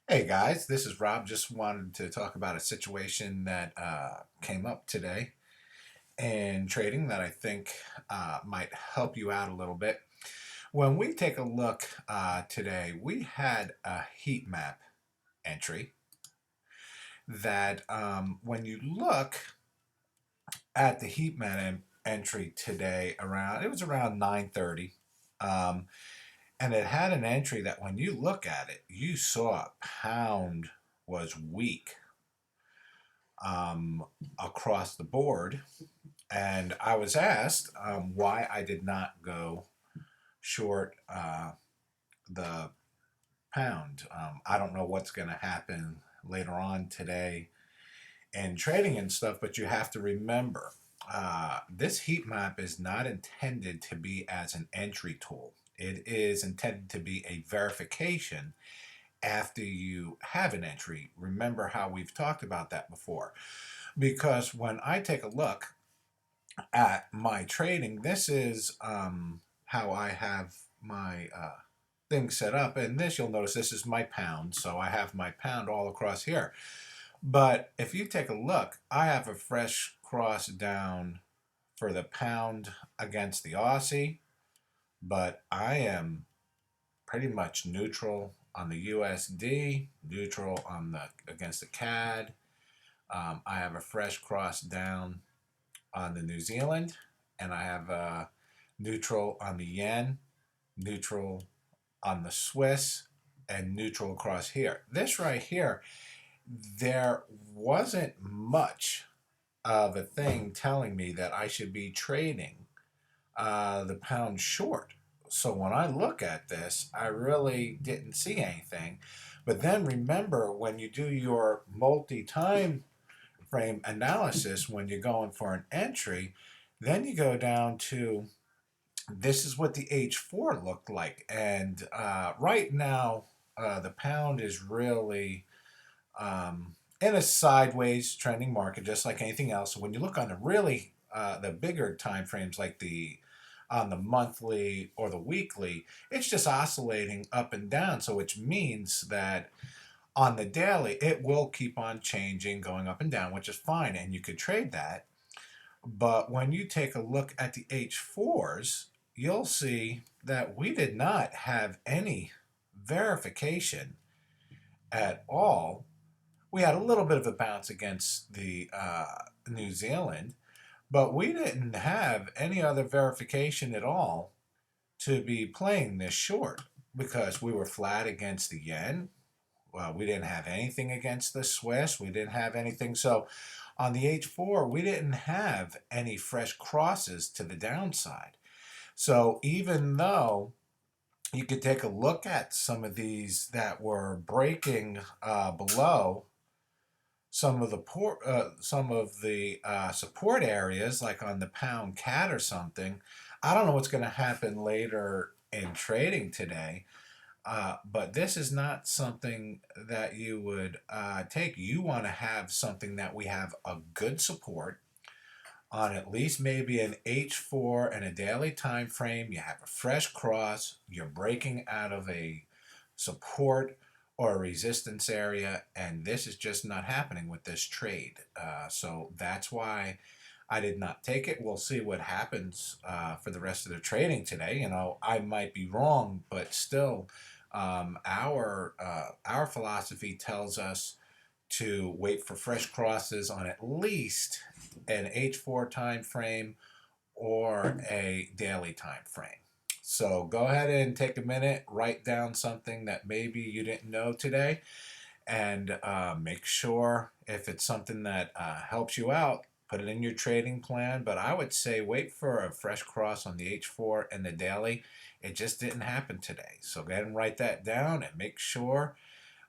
Hey guys, this is Rob. Just wanted to talk about a situation that came up today in trading that I think might help you out a little bit. When we take a look today, we had a heat map entry that when you look at the heat map entry today it was around 9:30. Um, and it had an entry that when you look at it, you saw pound was weak um, across the board. And I was asked why I did not go short the pound. I don't know what's going to happen later on today in trading and stuff, but you have to remember this heat map is not intended to be as an entry tool. It is intended to be a verification after you have an entry. Remember how we've talked about that before. Because when I take a look at my trading, this is how I have my thing set up. And this, you'll notice this is my pound. So I have my pound all across here. But if you take a look, I have a fresh cross down for the pound against the Aussie. But I am pretty much neutral on the USD, neutral on the against the CAD. I have a fresh cross down on the New Zealand, and I have a neutral on the yen, neutral on the Swiss, and neutral across here. This right here, there wasn't much of a thing telling me that I should be trading the pound short. So when I look at this, I really didn't see anything. But then remember, when you do your multi-time frame analysis, when you're going for an entry, then you go down to this is what the H4 looked like. And right now, the pound is really in a sideways trending market, just like anything else. So when you look on the bigger time frames, like the on the monthly or the weekly, it's just oscillating up and down. So which means that on the daily, it will keep on changing, going up and down, which is fine, and you could trade that. But when you take a look at the H4s, you'll see that we did not have any verification at all. We had a little bit of a bounce against the New Zealand, but we didn't have any other verification at all to be playing this short because we were flat against the yen. Well, we didn't have anything against the Swiss. We didn't have anything. So on the H4, we didn't have any fresh crosses to the downside. So even though you could take a look at some of these that were breaking below some of the support areas, like on the pound cat or something. I don't know what's going to happen later in trading today, but this is not something that you would take. You want to have something that we have a good support on, at least maybe an H4 and a daily time frame. You have a fresh cross. You're breaking out of a support or a resistance area, and this is just not happening with this trade. So that's why I did not take it. We'll see what happens for the rest of the trading today. You know, I might be wrong, but still, our philosophy tells us to wait for fresh crosses on at least an H4 time frame or a daily time frame. So go ahead and take a minute, write down something that maybe you didn't know today, and make sure if it's something that helps you out, put it in your trading plan. But I would say wait for a fresh cross on the H4 and the daily. It just didn't happen today. So go ahead and write that down and make sure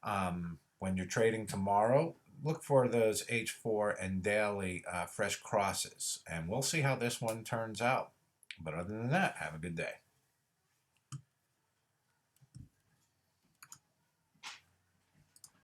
when you're trading tomorrow, look for those H4 and daily fresh crosses. And we'll see how this one turns out. But other than that, have a good day.